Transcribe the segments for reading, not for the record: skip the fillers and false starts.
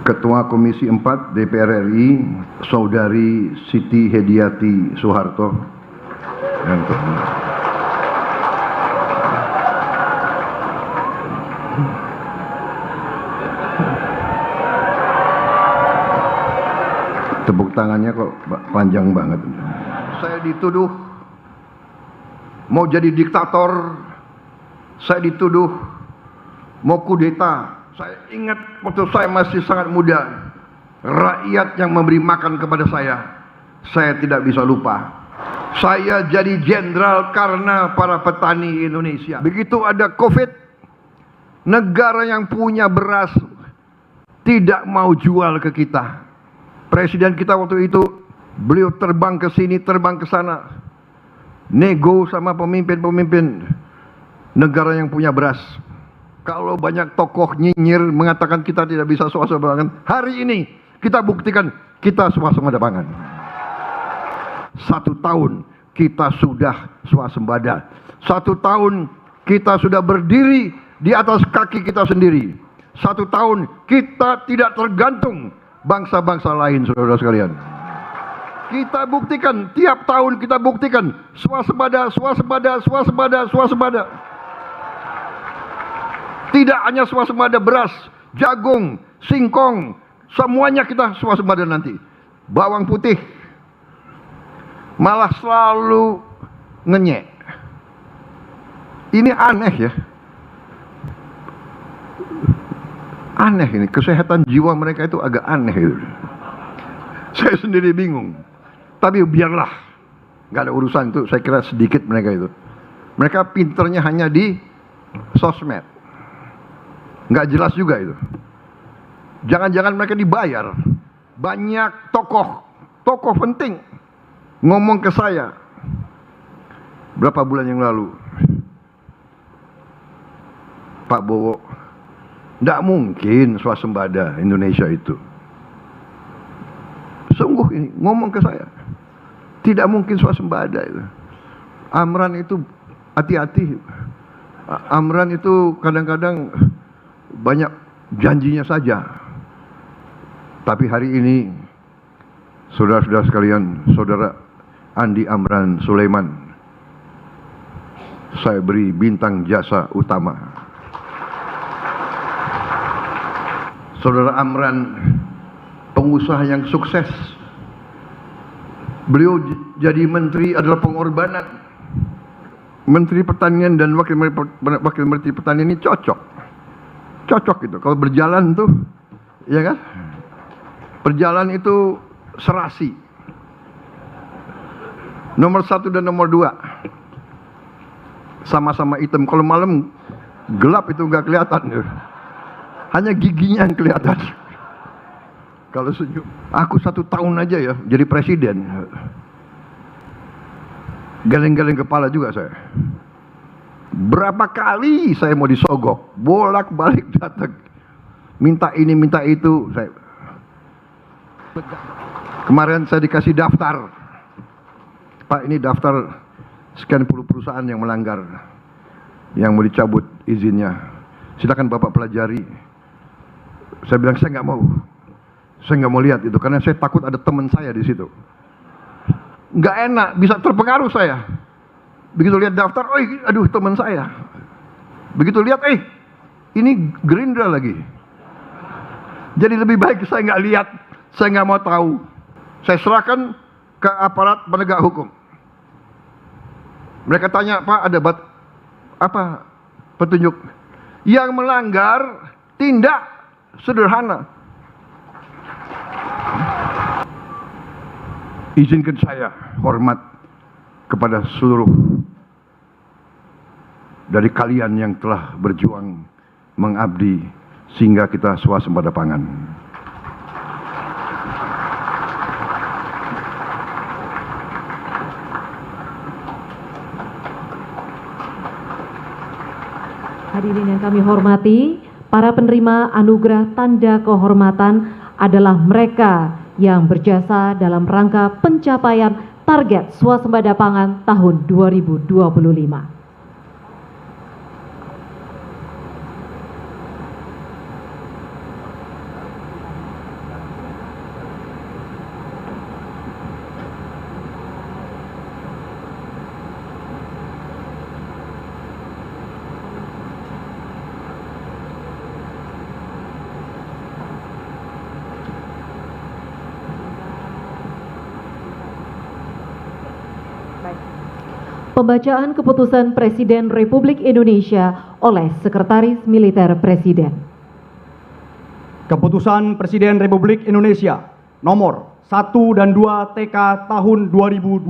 Ketua Komisi 4 DPR RI, Saudari Siti Hediati Soeharto. Tepuk tangannya kok panjang banget. Saya dituduh mau jadi diktator, saya dituduh mau kudeta. Saya ingat waktu saya masih sangat muda, rakyat yang memberi makan kepada saya tidak bisa lupa. Saya jadi jenderal karena para petani Indonesia. Begitu ada COVID, negara yang punya beras tidak mau jual ke kita. Presiden kita waktu itu, beliau terbang ke sini, terbang ke sana, nego sama pemimpin-pemimpin negara yang punya beras. Kalau banyak tokoh nyinyir mengatakan kita tidak bisa swasembada pangan, hari ini kita buktikan kita swasembada pangan. 1 tahun kita sudah swasembada. 1 tahun kita sudah berdiri di atas kaki kita sendiri. 1 tahun kita tidak tergantung bangsa-bangsa lain, saudara sekalian. Kita buktikan, tiap tahun kita buktikan swasembada, swasembada, swasembada, swasembada. Tidak hanya swasembada beras, jagung, singkong, semuanya kita swasembada nanti. Bawang putih malah selalu ngenyek. Ini aneh ya. Aneh ini, kesehatan jiwa mereka itu agak aneh gitu. Saya sendiri bingung. Tapi biarlah, nggak ada urusan itu, saya kira sedikit mereka itu. Mereka pinternya hanya di sosmed. Nggak jelas juga itu. Jangan-jangan mereka dibayar. Banyak tokoh penting ngomong ke saya berapa bulan yang lalu, Pak Bowo, nggak mungkin swasembada Indonesia itu. Sungguh ini ngomong ke saya, tidak mungkin swasembada itu. Amran itu hati-hati. Amran itu kadang-kadang banyak janjinya saja. Tapi hari ini, saudara-saudara sekalian, saudara Andi Amran Sulaiman, saya beri bintang jasa utama. Saudara Amran pengusaha yang sukses. Beliau jadi menteri adalah pengorbanan. Menteri Pertanian dan Wakil Menteri Pertanian ini cocok gitu. Kalau berjalan tuh, ya kan? Berjalan itu serasi. Nomor 1 dan nomor 2 sama-sama hitam. Kalau malam gelap itu nggak kelihatan. Hanya giginya yang kelihatan. Kalau senyum. Aku 1 tahun aja ya jadi presiden. Geleng-geleng kepala juga saya. Berapa kali saya mau disogok, bolak-balik datang, minta ini minta itu. Kemarin saya dikasih daftar, Pak, ini daftar sekian puluh perusahaan yang melanggar, yang mau dicabut izinnya, silakan Bapak pelajari. Saya bilang saya nggak mau lihat itu karena saya takut ada teman saya di situ. Nggak enak, bisa terpengaruh saya. Begitu lihat daftar, oh aduh teman saya. Begitu lihat, ini Gerindra lagi. Jadi lebih baik saya nggak lihat, saya nggak mau tahu. Saya serahkan ke aparat penegak hukum. Mereka tanya, Pak, ada apa petunjuk? Yang melanggar tindak sederhana. Izinkan saya hormat kepada seluruh dari kalian yang telah berjuang mengabdi sehingga kita swasembada pangan. Hadirin yang kami hormati, para penerima anugerah tanda kehormatan adalah mereka yang berjasa dalam rangka pencapaian target swasembada pangan tahun 2025. Pembacaan keputusan Presiden Republik Indonesia oleh Sekretaris Militer Presiden. Keputusan Presiden Republik Indonesia nomor 1 dan 2 TK tahun 2026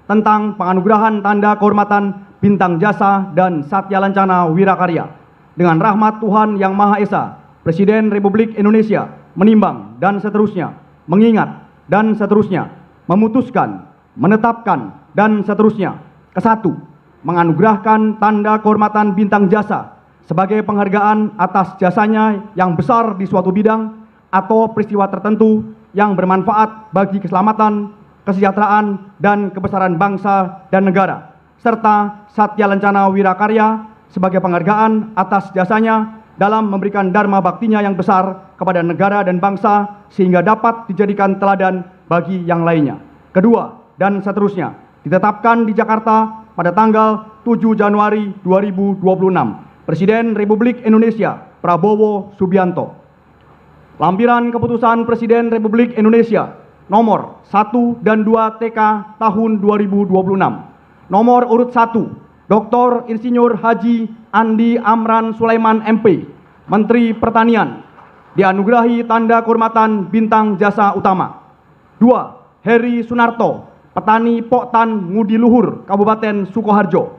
tentang penganugerahan tanda kehormatan Bintang Jasa dan Satya Lancana Wirakarya. Dengan rahmat Tuhan Yang Maha Esa, Presiden Republik Indonesia menimbang dan seterusnya, mengingat dan seterusnya, memutuskan, menetapkan dan seterusnya. Kesatu, menganugerahkan tanda kehormatan Bintang Jasa sebagai penghargaan atas jasanya yang besar di suatu bidang atau peristiwa tertentu yang bermanfaat bagi keselamatan, kesejahteraan, dan kebesaran bangsa dan negara, serta Satya Lancana Wirakarya sebagai penghargaan atas jasanya dalam memberikan dharma baktinya yang besar kepada negara dan bangsa sehingga dapat dijadikan teladan bagi yang lainnya. Kedua, dan seterusnya, ditetapkan di Jakarta pada tanggal 7 Januari 2026. Presiden Republik Indonesia Prabowo Subianto. Lampiran Keputusan Presiden Republik Indonesia nomor 1 dan 2 TK tahun 2026. Nomor urut 1, Dr. Insinyur Haji Andi Amran Sulaiman MP, Menteri Pertanian, dianugerahi tanda kehormatan Bintang Jasa Utama. 2, Heri Sunarto, Petani Poktan Ngudi Luhur, Kabupaten Sukoharjo.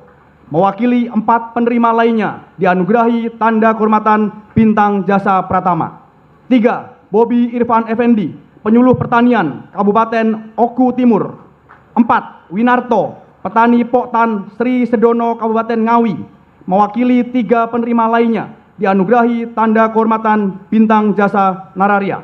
Mewakili 4 penerima lainnya dianugerahi tanda kehormatan Bintang Jasa Pratama. 3, Bobi Irfan Effendi, Penyuluh Pertanian, Kabupaten Oku Timur. 4, Winarto, Petani Poktan Sri Sedono, Kabupaten Ngawi. Mewakili 3 penerima lainnya dianugerahi tanda kehormatan Bintang Jasa Nararia.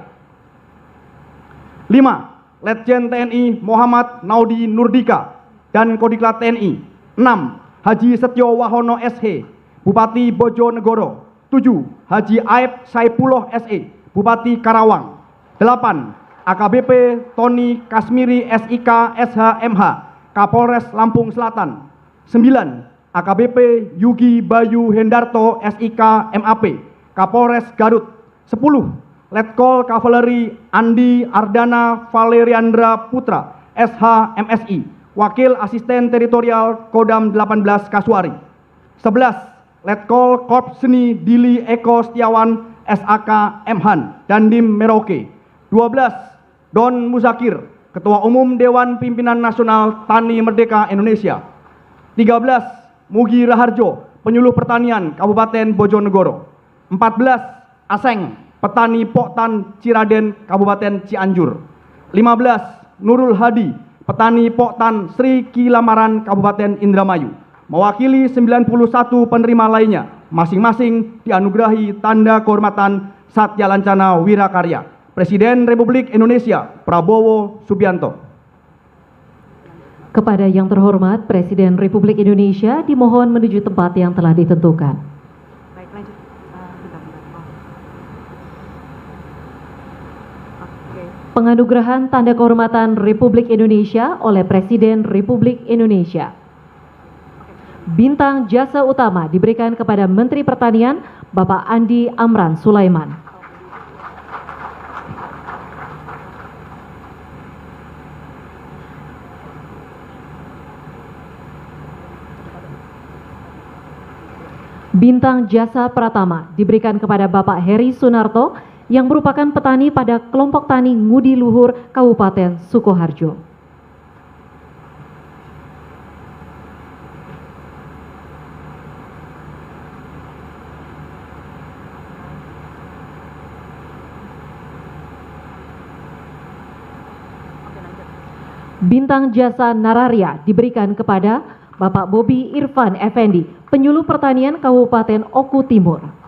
5, Letjen TNI Muhammad Naudi Nurdika dan Kodiklat TNI. 6, Haji Setyo Wahono SH, Bupati Bojonegoro. 7, Haji Aib Saipullah SE, Bupati Karawang. 8, AKBP Tony Kasmiri SIK SHMH, Kapolres Lampung Selatan. 9, AKBP Yugi Bayu Hendarto SIK MAP, Kapolres Garut. 10, Letkol Kavaleri Andi Ardana Valeriandra Putra SH MSI, Wakil Asisten Teritorial Kodam 18 Kasuari. 11, Letkol Korps Seni Dili Eko Setiawan SAK Mhan Dandim Merauke. 12, Don Muzakir, Ketua Umum Dewan Pimpinan Nasional Tani Merdeka Indonesia. 13, Mugi Raharjo, Penyuluh Pertanian Kabupaten Bojonegoro. 14, Aseng, Petani Poktan Ciraden Kabupaten Cianjur. 15, Nurul Hadi, Petani Poktan Sri Kilamaran Kabupaten Indramayu. Mewakili 91 penerima lainnya, masing-masing dianugerahi tanda kehormatan Satya Lancana Wirakarya. Presiden Republik Indonesia Prabowo Subianto. Kepada yang terhormat Presiden Republik Indonesia dimohon menuju tempat yang telah ditentukan. Baik, lanjut. Penganugerahan tanda kehormatan Republik Indonesia oleh Presiden Republik Indonesia. Bintang Jasa Utama diberikan kepada Menteri Pertanian Bapak Andi Amran Sulaiman. Bintang Jasa Pratama diberikan kepada Bapak Heri Sunarto yang merupakan petani pada kelompok tani Ngudi Luhur, Kabupaten Sukoharjo. Bintang Jasa Nararia diberikan kepada Bapak Bobi Irfan Effendi, Penyuluh Pertanian Kabupaten Oku Timur.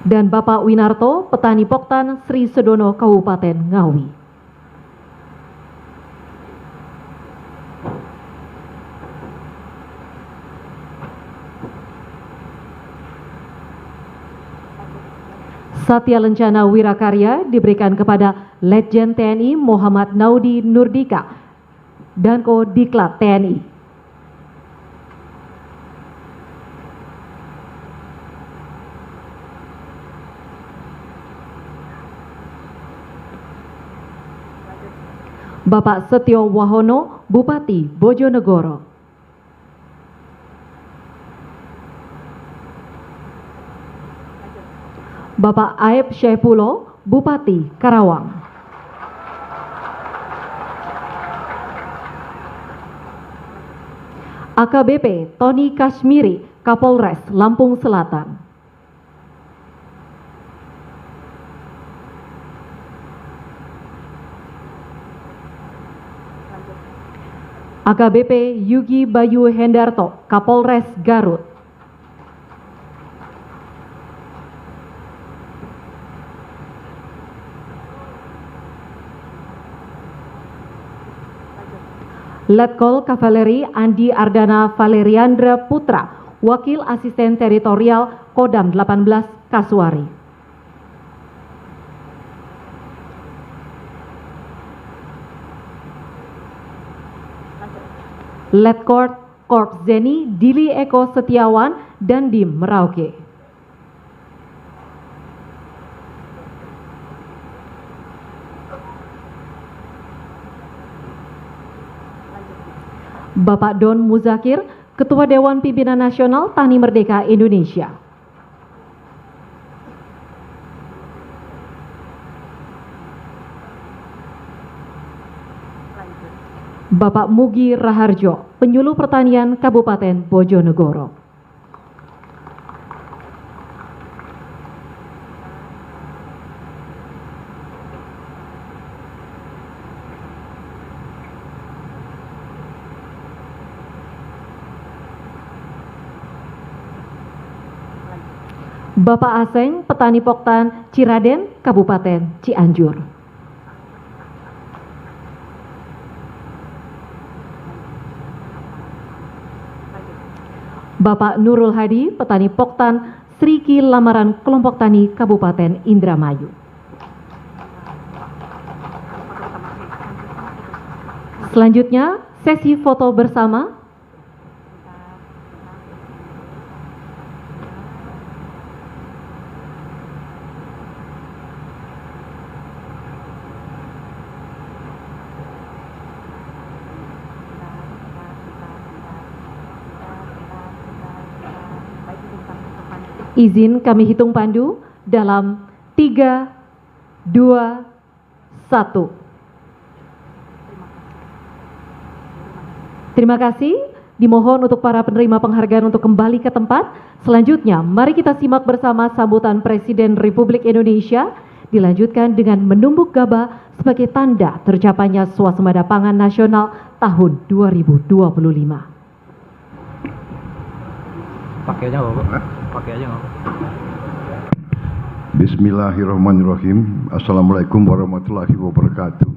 Dan Bapak Winarto, Petani Poktan Sri Sedono, Kabupaten Ngawi. Satya Lancana Wirakarya diberikan kepada Letjen TNI Muhammad Naudi Nurdika dan Kodiklat TNI. Bapak Setio Wahono, Bupati Bojonegoro. Bapak Aib Syapulo, Bupati Karawang. AKBP Tony Kashmiri, Kapolres Lampung Selatan. AKBP Yugi Bayu Hendarto, Kapolres Garut. Letkol Kavaleri Andi Ardana Valeriandra Putra, Wakil Asisten Teritorial Kodam 18 Kasuari. Letkol Korps Zeni Dili Eko Setiawan Dandim Merauke. Bapak Don Muzakir, Ketua Dewan Pimpinan Nasional Tani Merdeka Indonesia. Bapak Mugi Raharjo, Penyuluh Pertanian Kabupaten Bojonegoro. Bapak Aseng, Petani Poktan Ciraden, Kabupaten Cianjur. Bapak Nurul Hadi, Petani Poktan Sriki Lamaran Kelompok Tani Kabupaten Indramayu. Selanjutnya, sesi foto bersama. Izin kami hitung pandu dalam 3, 2, 1. Terima kasih. Dimohon untuk para penerima penghargaan untuk kembali ke tempat. Selanjutnya, mari kita simak bersama sambutan Presiden Republik Indonesia, dilanjutkan dengan menumbuk gabah sebagai tanda tercapainya swasembada pangan nasional tahun 2025. Pakai aja nggak Bapak? Pakai aja nggak Bapak? Bismillahirrahmanirrahim. Assalamualaikum warahmatullahi wabarakatuh.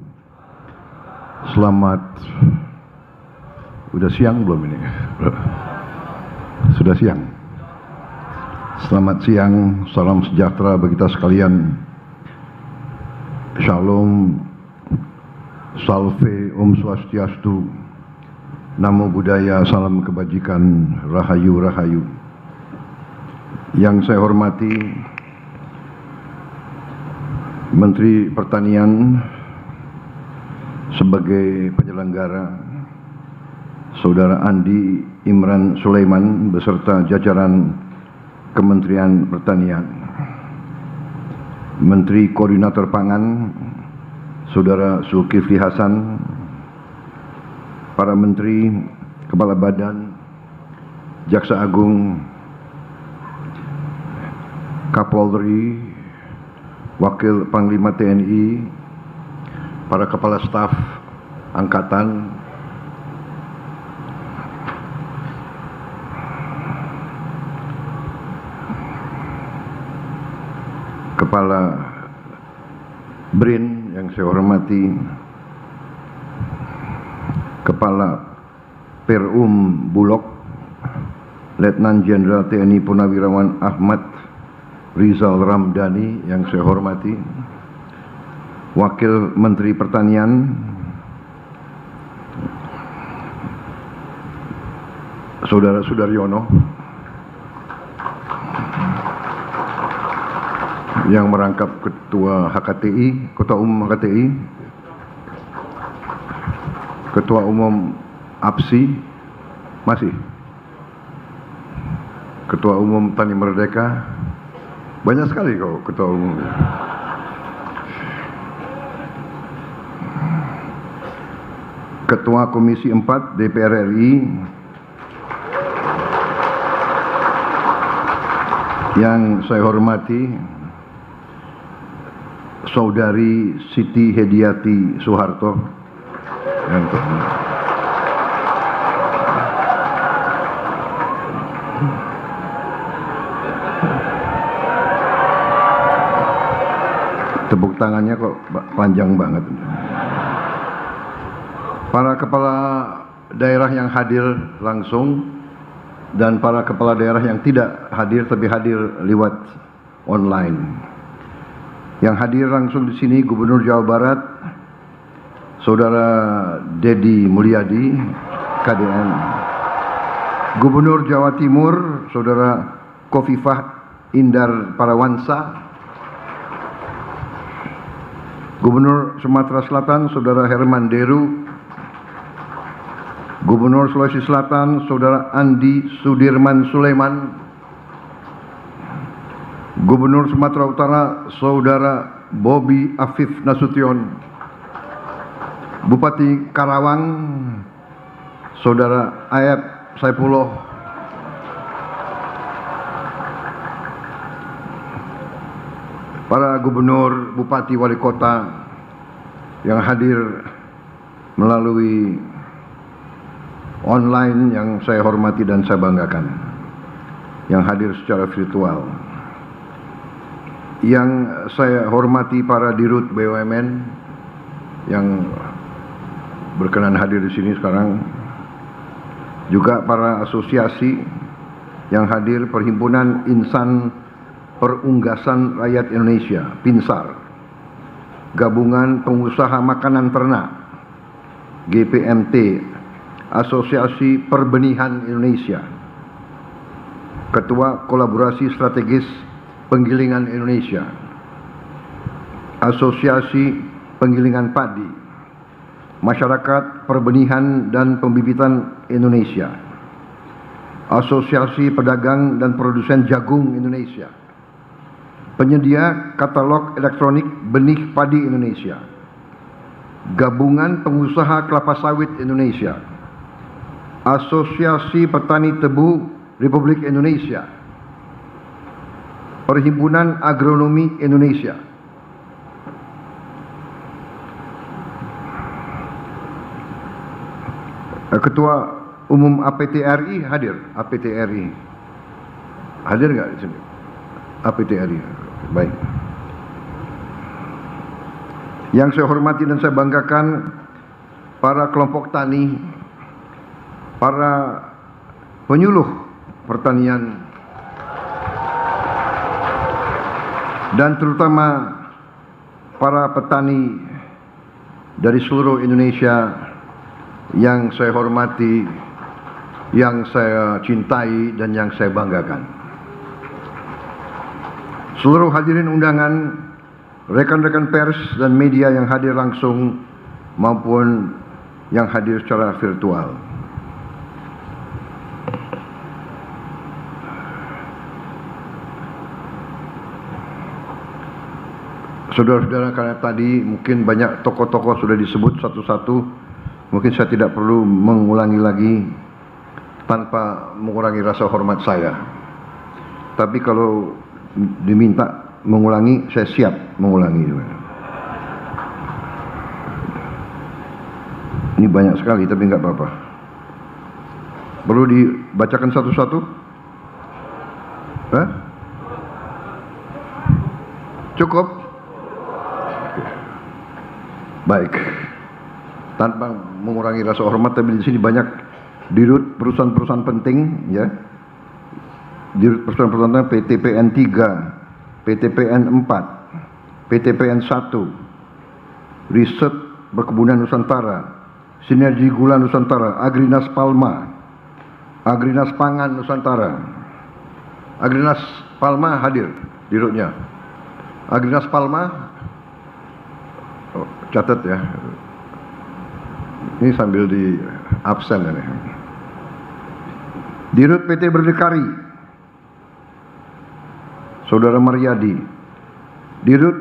Selamat. Udah siang belum ini? Sudah siang. Selamat siang, salam sejahtera bagi kita sekalian. Shalom, salve, Om Swastiastu, Namo Buddhaya, salam kebajikan, rahayu, rahayu. Yang saya hormati Menteri Pertanian sebagai penyelenggara, Saudara Andi Imran Sulaiman beserta jajaran Kementerian Pertanian, Menteri Koordinator Pangan, Saudara Zulkifli Hasan, para Menteri, Kepala Badan, Jaksa Agung, Kapolri, Wakil Panglima TNI, para Kepala Staf Angkatan, Kepala BRIN yang saya hormati, Kepala Perum Bulog, Letnan Jenderal TNI Purnawirawan Ahmad Rizal Ramdhani yang saya hormati, Wakil Menteri Pertanian, Saudara Sudaryono, yang merangkap Ketua HKTI, Ketua Umum HKTI, Ketua Umum APSI masih, Ketua Umum Tani Merdeka, banyak sekali kok Ketua Umum. Ketua Komisi 4 DPR RI yang saya hormati Saudari Siti Hediati Soeharto yang tepuk tangannya kok panjang banget. Para kepala daerah yang hadir langsung dan para kepala daerah yang tidak hadir tapi hadir lewat online. Yang hadir langsung di sini Gubernur Jawa Barat, Saudara Dedi Mulyadi, KDN. Gubernur Jawa Timur, Saudara Kofifah Indar Parawansa. Gubernur Sumatera Selatan, Saudara Herman Deru. Gubernur Sulawesi Selatan, Saudara Andi Sudirman Sulaiman. Gubernur Sumatera Utara, Saudara Bobi Afif Nasution. Bupati Karawang, Saudara Ayat Saipullah. Para gubernur, bupati, wali kota yang hadir melalui online yang saya hormati dan saya banggakan, yang hadir secara virtual, yang saya hormati para dirut BUMN yang berkenan hadir di sini sekarang, juga para asosiasi yang hadir, Perhimpunan Insan Perunggasan Rakyat Indonesia (PINSAR), Gabungan Pengusaha Makanan Ternak GPMT, Asosiasi Perbenihan Indonesia, Ketua Kolaborasi Strategis Penggilingan Indonesia, Asosiasi Penggilingan Padi, Masyarakat Perbenihan dan Pembibitan Indonesia, Asosiasi Pedagang dan Produsen Jagung Indonesia, Penyedia Katalog Elektronik Benih Padi Indonesia, Gabungan Pengusaha Kelapa Sawit Indonesia, Asosiasi Petani Tebu Republik Indonesia, Perhimpunan Agronomi Indonesia, Ketua Umum APTRI hadir. APTRI hadir nggak di sini? APTRI, baik. Yang saya hormati dan saya banggakan para kelompok tani, para penyuluh pertanian, dan terutama para petani dari seluruh Indonesia yang saya hormati, yang saya cintai, dan yang saya banggakan. Seluruh hadirin undangan, rekan-rekan pers dan media yang hadir langsung maupun yang hadir secara virtual. Saudara-saudara, karena tadi mungkin banyak tokoh-tokoh sudah disebut satu-satu, mungkin saya tidak perlu mengulangi lagi tanpa mengurangi rasa hormat saya. Tapi kalau diminta mengulangi, saya siap mengulangi. Ini banyak sekali, tapi nggak apa-apa. Perlu dibacakan satu-satu? Hah? Cukup? Baik, tanpa mengurangi rasa hormat, tapi di sini banyak dirut perusahaan-perusahaan penting, ya. Dirut perusahaan-perusahaan PTPN 3, PTPN 4, PTPN 1, Riset Perkebunan Nusantara, Sinergi Gula Nusantara, Agrinas Palma, Agrinas Pangan Nusantara. Agrinas Palma hadir dirutnya. Agrinas Palma, oh, catat ya. Ini sambil di absen ini. Dirut PT Berdikari, Saudara Maryadi. Dirut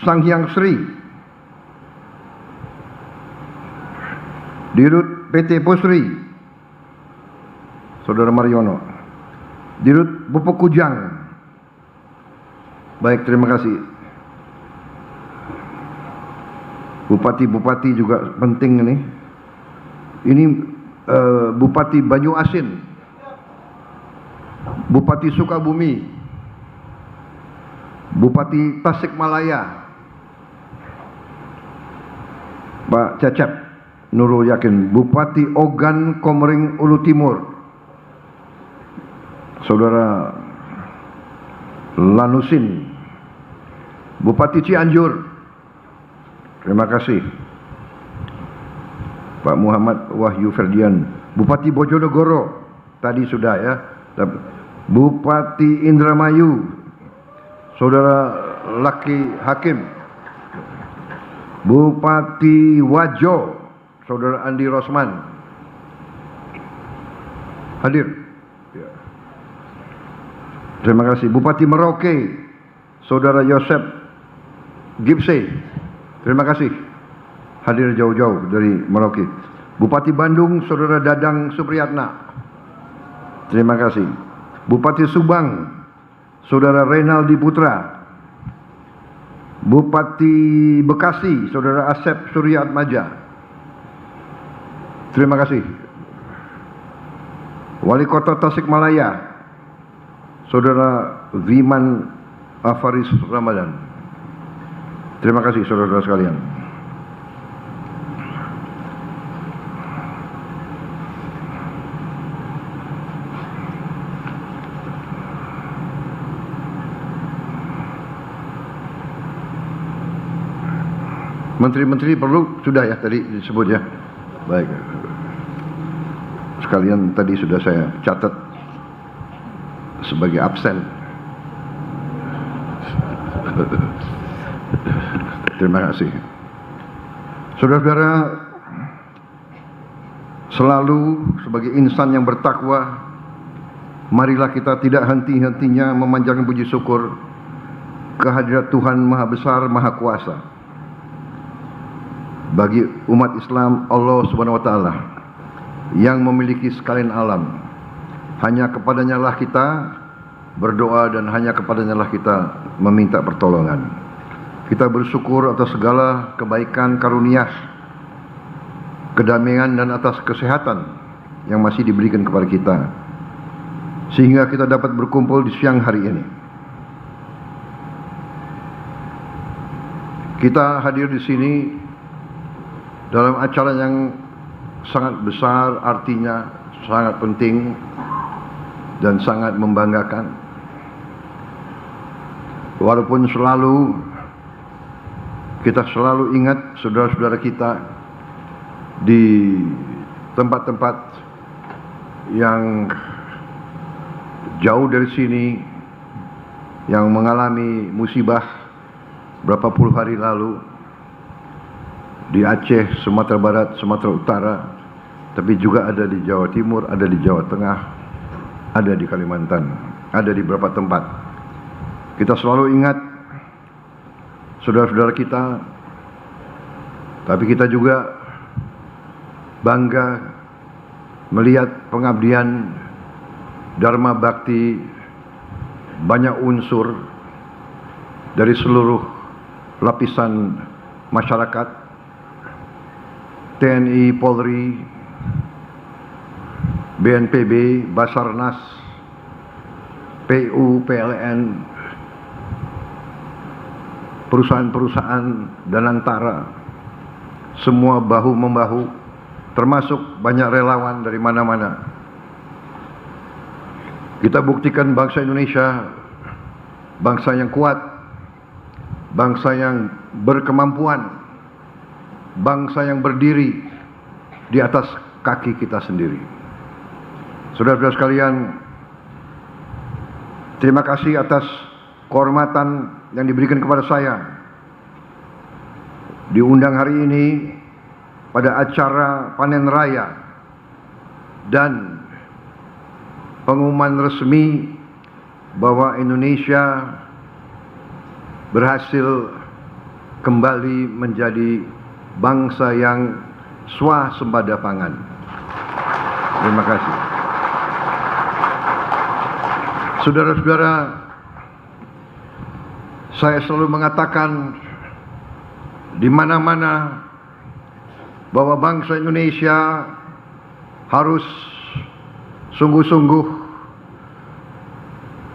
Sanghyang Sri, Dirut PT Pusri, Saudara Mariono. Dirut Pupuk Kujang. Baik, terima kasih. Bupati-bupati juga penting ini. Ini Bupati Banyu Asin, Bupati Sukabumi, Bupati Tasikmalaya, Pak Cecep Nurul Yakin, Bupati Ogan Komering Ulu Timur, Saudara Lanusin, Bupati Cianjur, terima kasih. Pak Muhammad Wahyu Ferdian, Bupati Bojonegoro, tadi sudah ya. Bupati Indramayu, Saudara Laki Hakim. Bupati Wajo, Saudara Andi Rosman. Hadir. Ya. Terima kasih. Bupati Merauke, Saudara Yosep Gipse. Terima kasih. Hadir jauh-jauh dari Merauke. Bupati Bandung, Saudara Dadang Supriyatna. Terima kasih. Bupati Subang, Saudara Reynaldi Putra. Bupati Bekasi, Saudara Asep Surya Atmaja. Terima kasih. Wali Kota Tasikmalaya, Saudara Viman Afaris Ramadan. Terima kasih saudara-saudara sekalian. Menteri-menteri perlu sudah ya tadi disebut ya. Baik. Sekalian tadi sudah saya catat sebagai absen. Terima kasih. Saudara-saudara, selalu sebagai insan yang bertakwa, marilah kita tidak henti-hentinya memanjatkan puji syukur kehadirat Tuhan Maha Besar, Maha Kuasa. Bagi umat Islam, Allah Subhanahu wa taala yang memiliki sekalian alam, hanya kepadanya lah kita berdoa dan hanya kepadanya lah kita meminta pertolongan. Kita bersyukur atas segala kebaikan karunia, kedamaian dan atas kesehatan yang masih diberikan kepada kita, sehingga kita dapat berkumpul di siang hari ini. Kita hadir di sini dalam acara yang sangat besar, artinya sangat penting dan sangat membanggakan. Walaupun kita selalu ingat saudara-saudara kita di tempat-tempat yang jauh dari sini yang mengalami musibah berapa puluh hari lalu di Aceh, Sumatera Barat, Sumatera Utara, tapi juga ada di Jawa Timur, ada di Jawa Tengah, ada di Kalimantan, ada di beberapa tempat. Kita selalu ingat saudara-saudara kita, tapi kita juga bangga melihat pengabdian Dharma Bakti banyak unsur dari seluruh lapisan masyarakat, TNI, Polri, BNPB, Basarnas, PU, PLN, perusahaan-perusahaan dan antara, semua bahu-membahu, termasuk banyak relawan dari mana-mana. Kita buktikan bangsa Indonesia, bangsa yang kuat, bangsa yang berkemampuan, bangsa yang berdiri di atas kaki kita sendiri. Saudara-saudara sekalian, terima kasih atas kehormatan yang diberikan kepada saya diundang hari ini pada acara panen raya dan pengumuman resmi bahwa Indonesia berhasil kembali menjadi bangsa yang swasembada pangan. Terima kasih. Saudara-saudara, saya selalu mengatakan di mana-mana bahwa bangsa Indonesia harus sungguh-sungguh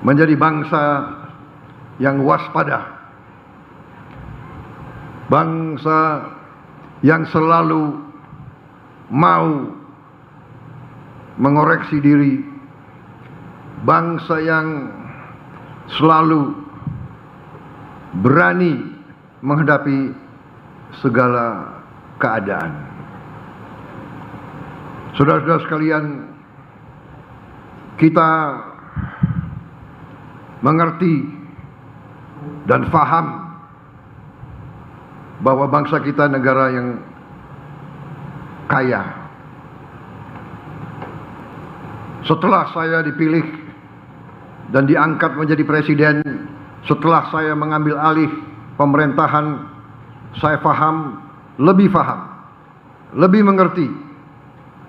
menjadi bangsa yang waspada, bangsa yang selalu mau mengoreksi diri, bangsa yang selalu berani menghadapi segala keadaan. Saudara-saudara sekalian, kita mengerti dan faham bahwa bangsa kita negara yang kaya. Setelah saya dipilih dan diangkat menjadi presiden, setelah saya mengambil alih pemerintahan, saya lebih faham, lebih mengerti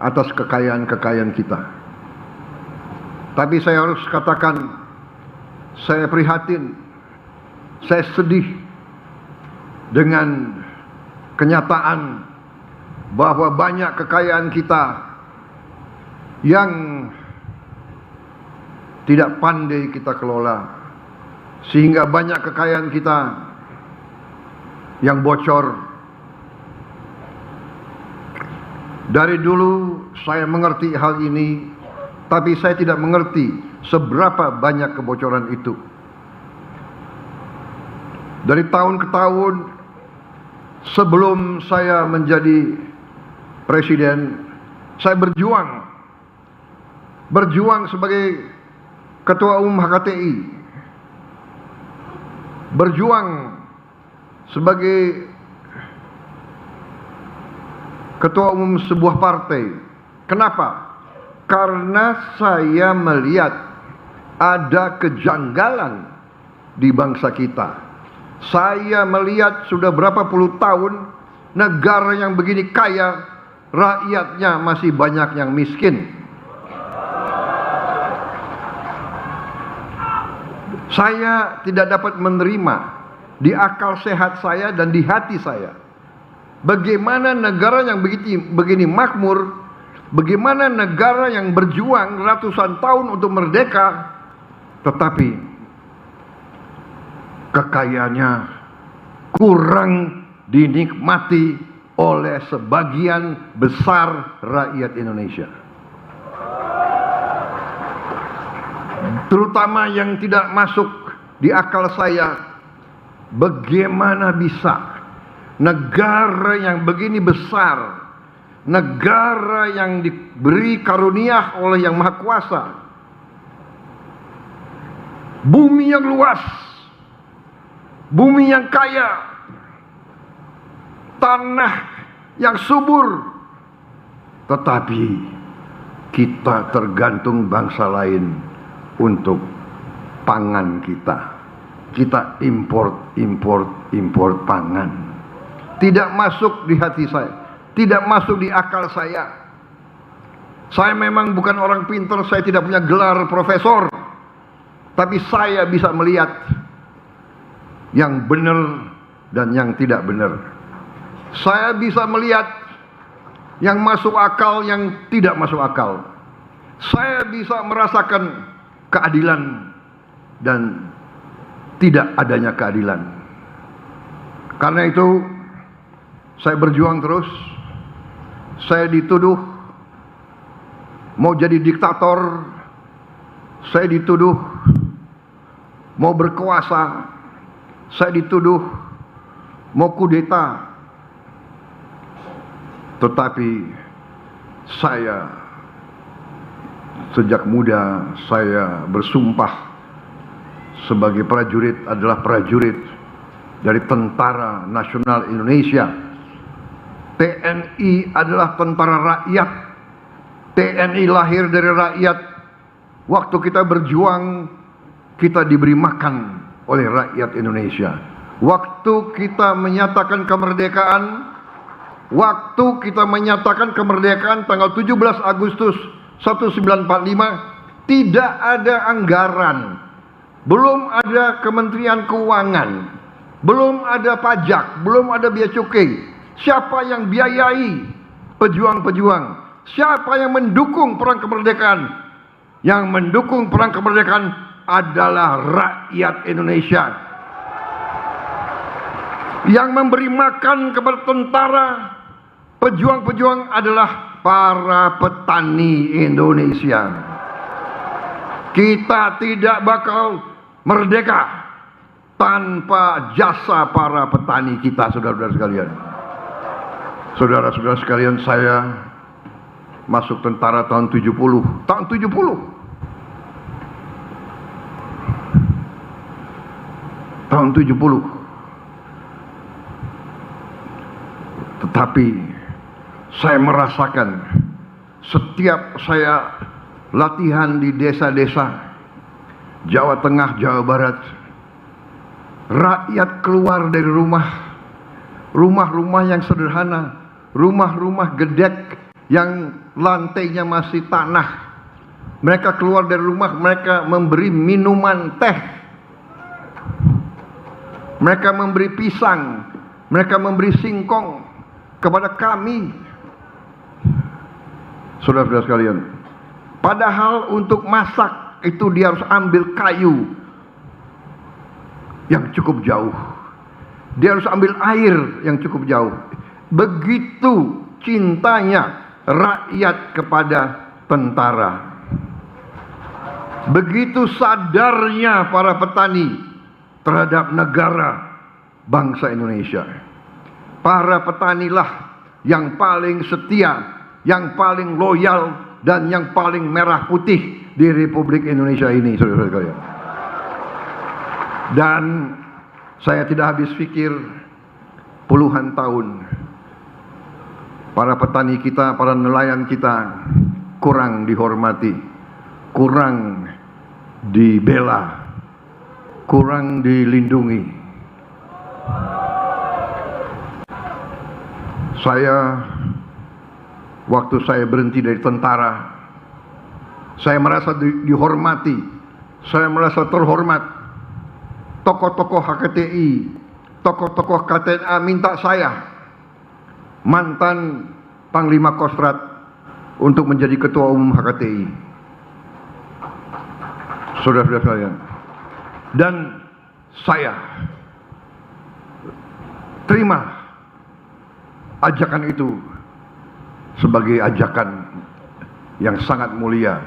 atas kekayaan-kekayaan kita. Tapi saya harus katakan, saya prihatin, saya sedih dengan kenyataan bahwa banyak kekayaan kita yang tidak pandai kita kelola, sehingga banyak kekayaan kita yang bocor. Dari dulu saya mengerti hal ini, tapi saya tidak mengerti seberapa banyak kebocoran itu. Dari tahun ke tahun sebelum saya menjadi presiden, saya berjuang sebagai ketua umum HKTI, berjuang sebagai ketua umum sebuah partai. Kenapa? Karena saya melihat ada kejanggalan di bangsa kita. Saya melihat sudah berapa puluh tahun negara yang begini kaya, rakyatnya masih banyak yang miskin. Saya tidak dapat menerima di akal sehat saya dan di hati saya bagaimana negara yang begini makmur, bagaimana negara yang berjuang ratusan tahun untuk merdeka, tetapi kekayaannya kurang dinikmati oleh sebagian besar rakyat Indonesia. Terutama yang tidak masuk di akal saya, bagaimana bisa negara yang begini besar, negara yang diberi karunia oleh Yang Maha Kuasa, bumi yang luas, bumi yang kaya, tanah yang subur, tetapi kita tergantung bangsa lain untuk pangan kita. Kita import pangan. Tidak masuk di hati saya, tidak masuk di akal saya. Saya memang bukan orang pintar, saya tidak punya gelar profesor, tapi saya bisa melihat yang benar dan yang tidak benar. Saya bisa melihat yang masuk akal, yang tidak masuk akal. Saya bisa merasakan keadilan dan tidak adanya keadilan. Karena itu saya berjuang terus. Saya dituduh mau jadi diktator, saya dituduh mau berkuasa, saya dituduh mau kudeta. Tetapi saya sejak muda saya bersumpah sebagai prajurit adalah prajurit dari Tentara Nasional Indonesia, TNI adalah tentara rakyat. TNI lahir dari rakyat. Waktu kita berjuang, kita diberi makan oleh rakyat Indonesia. Waktu kita menyatakan kemerdekaan tanggal 17 Agustus 1945, tidak ada anggaran, belum ada Kementerian Keuangan, belum ada pajak, belum ada bea cukai. Siapa yang biayai pejuang-pejuang? Siapa yang mendukung perang kemerdekaan? Yang mendukung perang kemerdekaan adalah rakyat Indonesia. Yang memberi makan kepada tentara, pejuang-pejuang adalah para petani Indonesia. Kita tidak bakal merdeka tanpa jasa para petani kita, saudara-saudara sekalian. Saudara-saudara sekalian, saya masuk tentara tahun 70. Tahun 70. Tahun 70. Tetapi saya merasakan setiap saya latihan di desa-desa Jawa Tengah, Jawa Barat, rakyat keluar dari rumah-rumah yang sederhana, rumah-rumah gedek yang lantainya masih tanah. Mereka keluar dari rumah, mereka memberi minuman teh, mereka memberi pisang, mereka memberi singkong kepada kami, saudara-saudara sekalian. Padahal untuk masak itu dia harus ambil kayu yang cukup jauh, dia harus ambil air yang cukup jauh. Begitu cintanya rakyat kepada tentara, begitu sadarnya para petani terhadap negara bangsa Indonesia. Para petanilah yang paling setia, yang paling loyal, dan yang paling merah putih di Republik Indonesia ini, saudara-saudara sekalian. Dan saya tidak habis pikir, puluhan tahun para petani kita, para nelayan kita kurang dihormati, kurang dibela, kurang dilindungi. Waktu saya berhenti dari tentara, saya merasa dihormati, saya merasa terhormat. Tokoh-tokoh HKTI, tokoh-tokoh KTNA minta saya, mantan Panglima Kostrat, untuk menjadi Ketua Umum HKTI. Saudara-saudara sekalian, dan saya terima ajakan itu sebagai ajakan yang sangat mulia.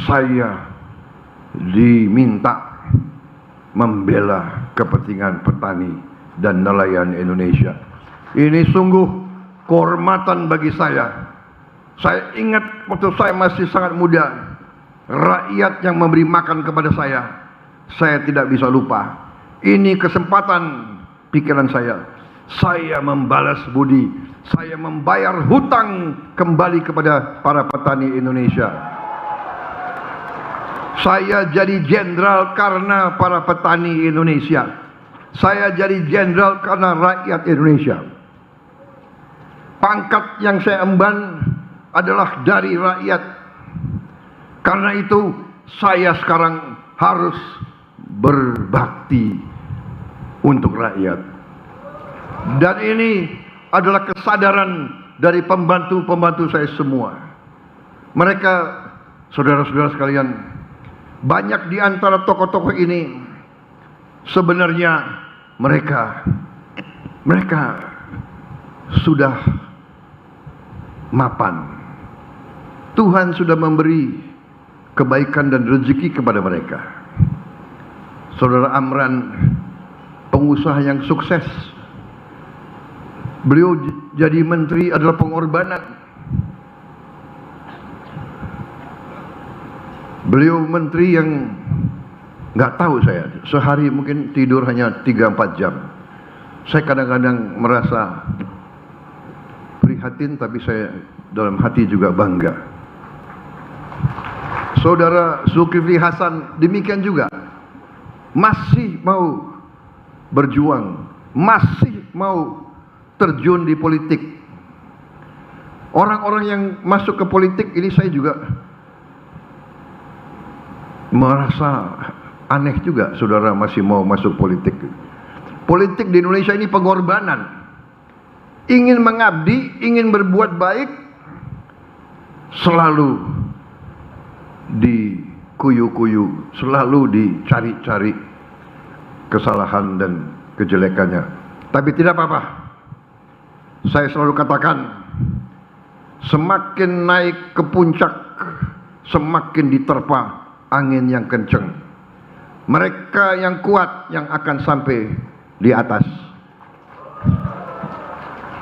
Saya diminta membela kepentingan petani dan nelayan Indonesia. Ini sungguh kehormatan bagi saya. Saya ingat waktu saya masih sangat muda, rakyat yang memberi makan kepada saya tidak bisa lupa. Ini kesempatan pikiran saya membalas budi, saya membayar hutang kembali kepada para petani Indonesia. Saya jadi jenderal karena para petani Indonesia. Saya jadi jenderal karena rakyat Indonesia. Pangkat yang saya emban adalah dari rakyat. Karena itu saya sekarang harus berbakti untuk rakyat. Dan ini adalah kesadaran dari pembantu-pembantu saya semua. Mereka, saudara-saudara sekalian, banyak di antara tokoh-tokoh ini sebenarnya mereka sudah mapan. Tuhan sudah memberi kebaikan dan rezeki kepada mereka. Saudara Amran, pengusaha yang sukses. Beliau jadi menteri adalah pengorbanan. Beliau menteri yang nggak tahu saya, sehari mungkin tidur hanya 3-4 jam. Saya kadang-kadang merasa prihatin, tapi saya dalam hati juga bangga. Saudara Zulkifli Hasan demikian juga, masih mau berjuang, masih mau terjun di politik. Orang-orang yang masuk ke politik ini saya juga merasa aneh juga, saudara masih mau masuk politik. Politik di Indonesia ini pengorbanan. Ingin mengabdi, ingin berbuat baik, selalu dikuyu-kuyu, selalu dicari-cari kesalahan dan kejelekannya. Tapi tidak apa-apa. Saya selalu katakan, semakin naik ke puncak, semakin diterpa angin yang kencang. Mereka yang kuat yang akan sampai di atas.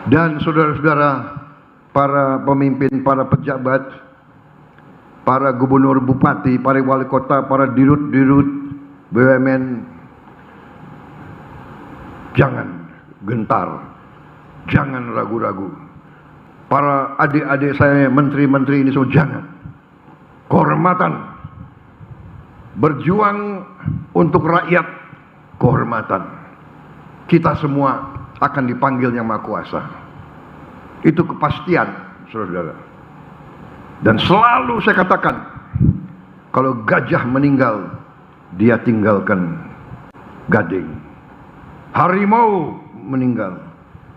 Dan saudara-saudara, para pemimpin, para pejabat, para gubernur, bupati, para wali kota, para dirut-dirut BUMN, jangan gentar, jangan ragu-ragu. Para adik-adik saya, menteri-menteri ini semua jangan. Kehormatan, berjuang untuk rakyat, kehormatan. Kita semua akan dipanggil Yang Maha Kuasa. Itu kepastian, saudara-saudara. Dan selalu saya katakan, kalau gajah meninggal, dia tinggalkan gading. Harimau meninggal,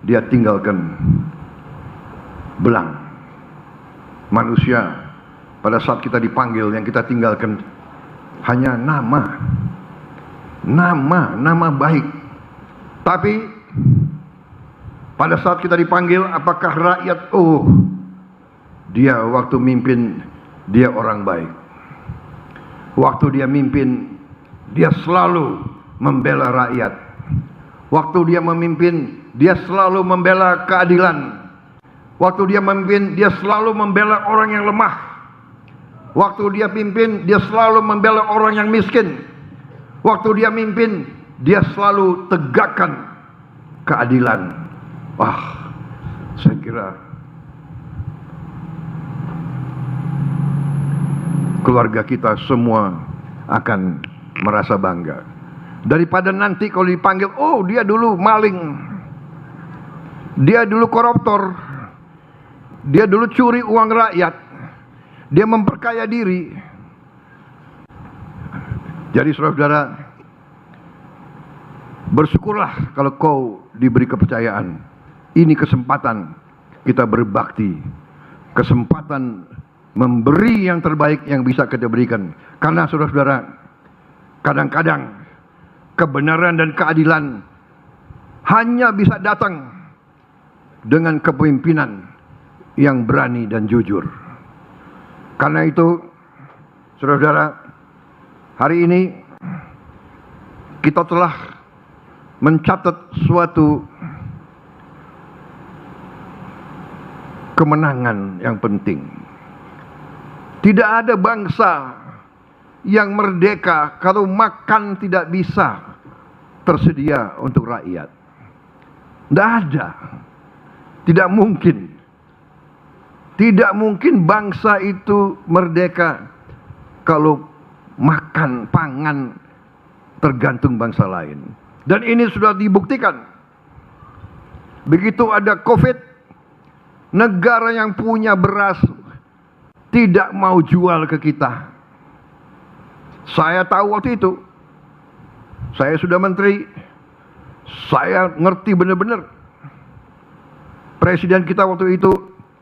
dia tinggalkan belang. Manusia, pada saat kita dipanggil, yang kita tinggalkan hanya nama baik. Tapi pada saat kita dipanggil, apakah rakyat, oh, dia waktu mimpin, dia orang baik. Waktu dia mimpin, dia selalu membela rakyat. Waktu dia memimpin, dia selalu membela keadilan. Waktu dia memimpin, dia selalu membela orang yang lemah. Waktu dia pimpin, dia selalu membela orang yang miskin. Waktu dia mimpin, dia selalu tegakkan keadilan. Wah, saya kira keluarga kita semua akan merasa bangga. Daripada nanti kalau dipanggil, oh dia dulu maling, dia dulu koruptor, dia dulu curi uang rakyat, dia memperkaya diri. Jadi saudara-saudara, bersyukurlah kalau kau diberi kepercayaan. Ini kesempatan kita berbakti, kesempatan memberi yang terbaik yang bisa kita berikan. Karena saudara-saudara, kadang-kadang kebenaran dan keadilan hanya bisa datang dengan kepemimpinan yang berani dan jujur. Karena itu, saudara-saudara, hari ini kita telah mencatat suatu kemenangan yang penting. Tidak ada bangsa yang merdeka kalau makan tidak bisa tersedia untuk rakyat. Tidak ada. Tidak mungkin. Tidak mungkin bangsa itu merdeka kalau makan, pangan tergantung bangsa lain. Dan ini sudah dibuktikan. Begitu ada COVID, negara yang punya beras tidak mau jual ke kita. Saya tahu waktu itu. Saya sudah menteri. Saya ngerti benar-benar. Presiden kita waktu itu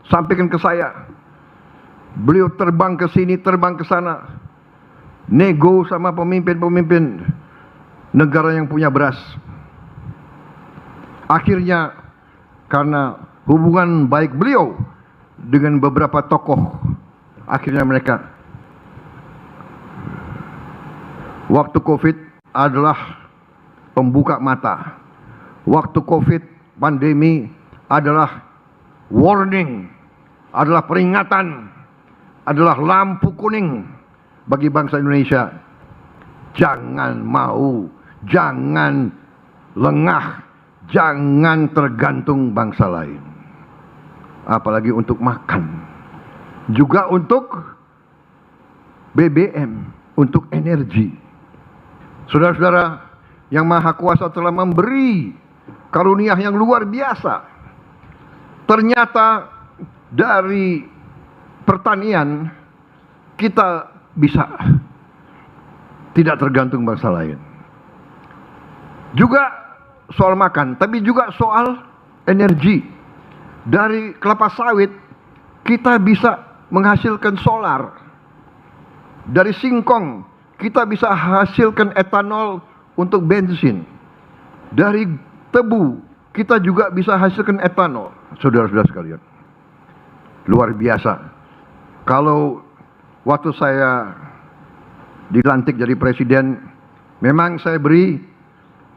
sampaikan ke saya. Beliau terbang ke sini, terbang ke sana. Nego sama pemimpin-pemimpin negara yang punya beras. Akhirnya karena hubungan baik beliau dengan beberapa tokoh, akhirnya mereka, waktu COVID adalah pembuka mata. Waktu COVID pandemi adalah warning, adalah peringatan, adalah lampu kuning bagi bangsa Indonesia. Jangan mau, jangan lengah, jangan tergantung bangsa lain. apalagi untuk makan, juga untuk BBM, untuk energi. Saudara-saudara, Yang Maha Kuasa telah memberi karunia yang luar biasa. Ternyata dari pertanian kita bisa tidak tergantung bangsa lain. Juga soal makan, tapi juga soal energi. Dari kelapa sawit kita bisa menghasilkan solar. Dari singkong kita bisa hasilkan etanol untuk bensin. Dari tebu kita juga bisa hasilkan etanol. Saudara-saudara sekalian, luar biasa. Kalau waktu saya dilantik jadi presiden, memang saya beri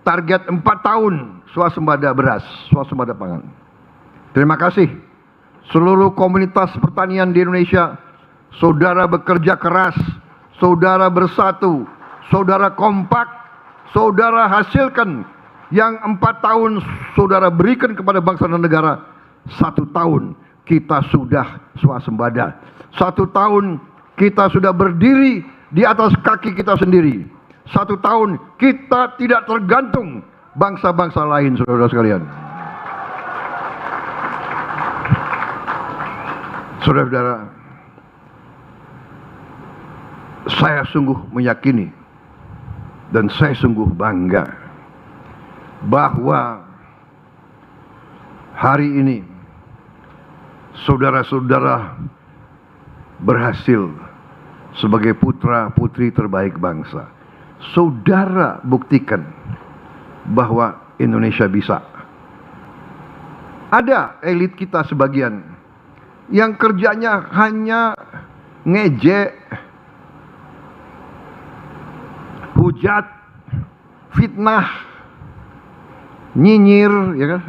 target 4 tahun swasembada beras, swasembada pangan. Terima kasih seluruh komunitas pertanian di Indonesia. Saudara bekerja keras, saudara bersatu, saudara kompak, saudara hasilkan yang 4 tahun saudara berikan kepada bangsa dan negara. 1 tahun kita sudah swasembada. 1 tahun kita sudah berdiri di atas kaki kita sendiri. 1 tahun kita tidak tergantung bangsa-bangsa lain, saudara sekalian. Saudara-saudara, saya sungguh meyakini dan saya sungguh bangga bahwa hari ini saudara-saudara berhasil sebagai putra-putri terbaik bangsa. Saudara buktikan bahwa Indonesia bisa. Ada elit kita sebagian yang kerjanya hanya ngejek, hujat, fitnah, nyinyir, ya kan?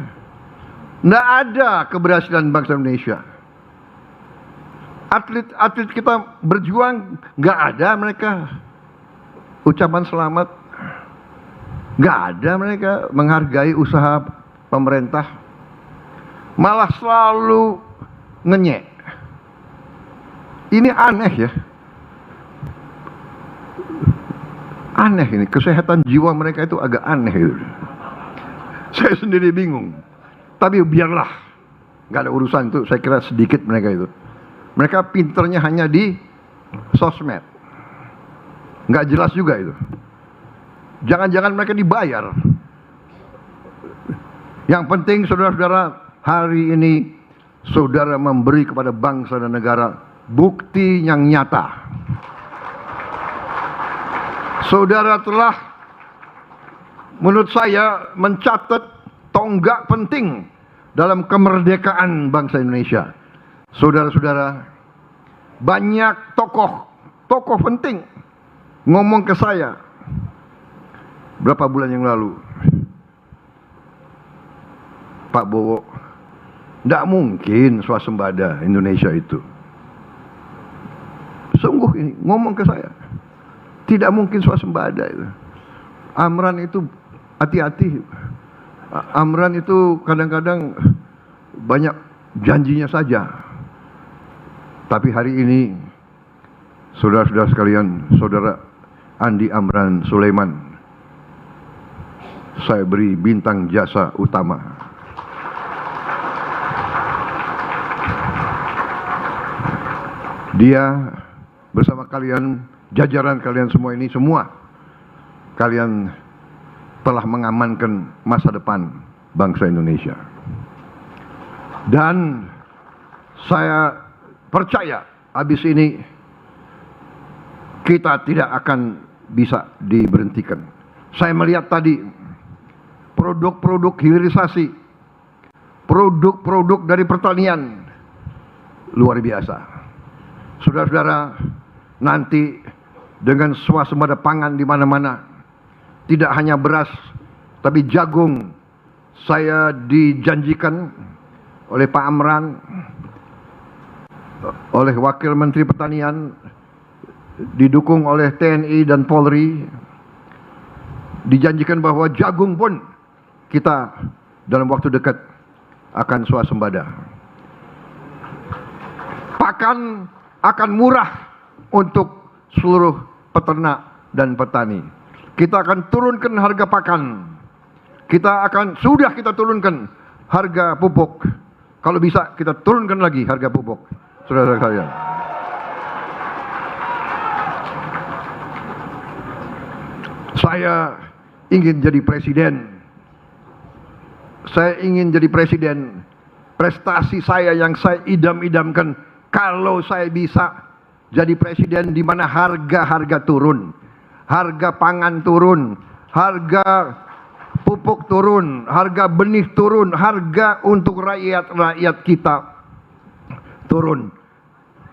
Nggak ada keberhasilan bangsa Indonesia. Atlet-atlet kita berjuang, nggak ada mereka ucapan selamat, nggak ada mereka menghargai usaha pemerintah, malah selalu ngenyek. Ini aneh ya. Aneh ini, kesehatan jiwa mereka itu agak aneh gitu. Saya sendiri bingung. Tapi biarlah, nggak ada urusan itu. Saya kira sedikit mereka itu. Mereka pinternya hanya di sosmed. Nggak jelas juga itu. Jangan-jangan mereka dibayar. Yang penting saudara-saudara, hari ini saudara memberi kepada bangsa dan negara bukti yang nyata. Saudara telah, menurut saya, mencatat tonggak penting dalam kemerdekaan bangsa Indonesia. Saudara-saudara, banyak tokoh penting ngomong ke saya berapa bulan yang lalu, Pak Bowo, tidak mungkin swasembada Indonesia itu. Sungguh ini ngomong ke saya, tidak mungkin swasembada itu. Amran itu hati-hati. Amran itu kadang-kadang banyak janjinya saja. Tapi hari ini, saudara-saudara sekalian, saudara Andi Amran Sulaiman, saya beri bintang jasa utama. Dia bersama kalian, jajaran kalian semua ini, semua kalian telah mengamankan masa depan bangsa Indonesia. Dan saya percaya habis ini kita tidak akan bisa diberhentikan. Saya melihat tadi produk-produk hilirisasi, produk-produk dari pertanian luar biasa. Saudara-saudara, nanti dengan swasembada pangan di mana-mana, tidak hanya beras, tapi jagung. Saya dijanjikan oleh Pak Amran, oleh Wakil Menteri Pertanian, didukung oleh TNI dan Polri, dijanjikan bahwa jagung pun kita dalam waktu dekat akan swasembada. akan murah untuk seluruh peternak dan petani. Kita akan turunkan harga pakan. Sudah kita turunkan harga pupuk. Kalau bisa kita turunkan lagi harga pupuk. Saudara-saudara sekalian. Saya ingin jadi presiden. Saya ingin jadi presiden. Prestasi saya yang saya idam-idamkan, kalau saya bisa jadi presiden di mana harga-harga turun, harga pangan turun, harga pupuk turun, harga benih turun, harga untuk rakyat kita turun,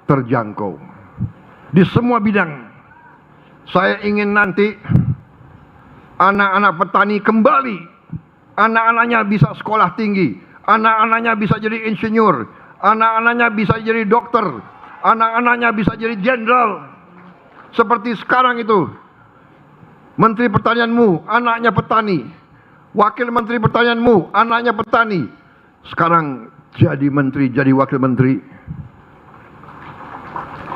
terjangkau. Di semua bidang. Saya ingin nanti anak-anak petani kembali, anak-anaknya bisa sekolah tinggi, anak-anaknya bisa jadi insinyur, anak-anaknya bisa jadi dokter, anak-anaknya bisa jadi jenderal. Seperti sekarang itu, Menteri Pertanianmu anaknya petani, Wakil Menteri Pertanianmu anaknya petani. Sekarang jadi menteri, jadi wakil menteri.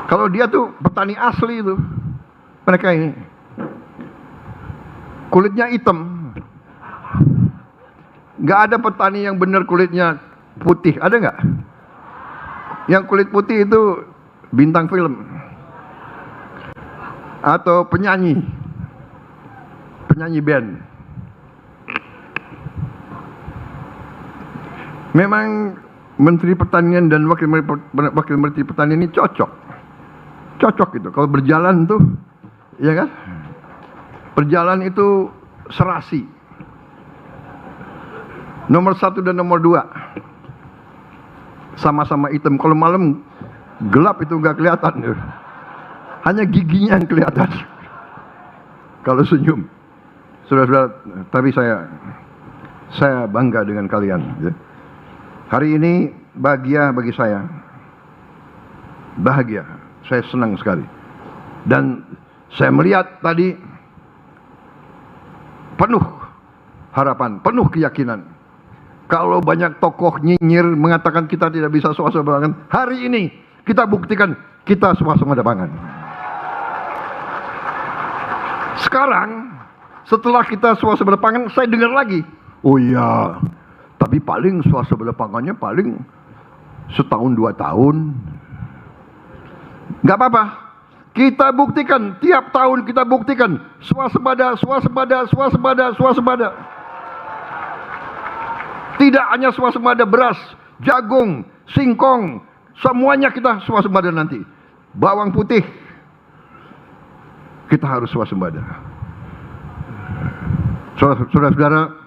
Kalau dia tuh petani asli itu, mereka ini kulitnya hitam. Nggak ada petani yang benar kulitnya putih, ada nggak? Yang kulit putih itu bintang film atau penyanyi band. Memang Menteri Pertanian dan Wakil Menteri Pertanian ini cocok gitu. Kalau berjalan tuh, ya kan? Berjalan itu serasi. Nomor 1 dan nomor 2 sama-sama hitam. Kalau malam gelap itu nggak kelihatan, hanya giginya yang kelihatan. Kalau senyum, saudara-saudara. Tapi saya bangga dengan kalian. Hari ini bahagia bagi saya. Bahagia, saya senang sekali. Dan saya melihat tadi penuh harapan, penuh keyakinan. Kalau banyak tokoh nyinyir mengatakan kita tidak bisa swasembada pangan, hari ini kita buktikan kita swasembada pangan. Sekarang setelah kita swasembada pangan, saya dengar lagi, oh iya, tapi paling swasembada pangannya paling setahun 2 tahun. Nggak apa-apa, kita buktikan, tiap tahun kita buktikan swasembada. Tidak hanya swasembada beras, jagung, singkong, semuanya kita swasembada nanti. Bawang putih, kita harus swasembada. Saudara-saudara,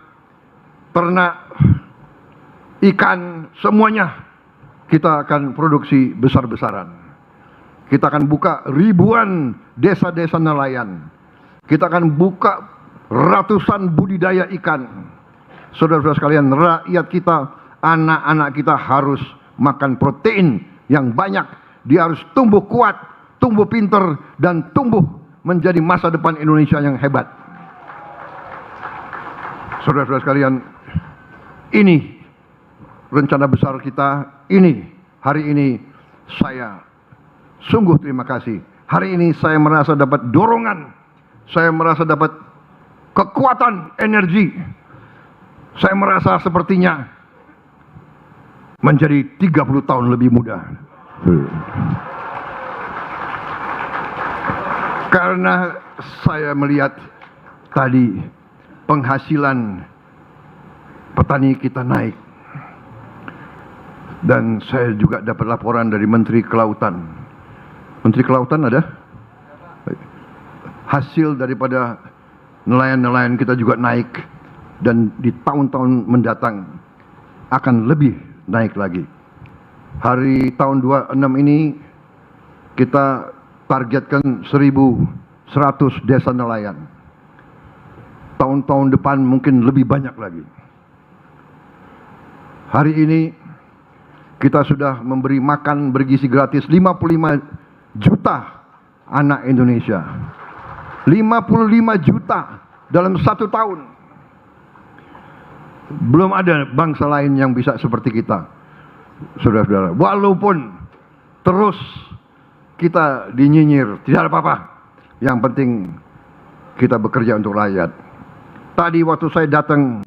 ternak, ikan, semuanya kita akan produksi besar-besaran. Kita akan buka ribuan desa-desa nelayan. Kita akan buka ratusan budidaya ikan. Saudara-saudara sekalian, rakyat kita, anak-anak kita harus makan protein yang banyak. Dia harus tumbuh kuat, tumbuh pinter, dan tumbuh menjadi masa depan Indonesia yang hebat. Saudara-saudara sekalian, ini rencana besar kita. Hari ini saya sungguh terima kasih. Hari ini saya merasa dapat dorongan. Saya merasa dapat kekuatan, energi. Saya merasa sepertinya menjadi 30 tahun lebih muda. Karena saya melihat tadi penghasilan petani kita naik. Dan saya juga dapat laporan dari Menteri Kelautan. Menteri Kelautan ada? Hasil daripada nelayan-nelayan kita juga naik. Dan di tahun-tahun mendatang akan lebih naik lagi. Hari tahun 26 ini kita targetkan 1.100 desa nelayan. Tahun-tahun depan mungkin lebih banyak lagi. Hari ini kita sudah memberi makan bergizi gratis 55 juta anak Indonesia. 55 juta dalam 1 tahun. Belum ada bangsa lain yang bisa seperti kita, saudara-saudara. Walaupun terus kita dinyinyir, tidak ada apa-apa. Yang penting kita bekerja untuk rakyat. Tadi waktu saya datang,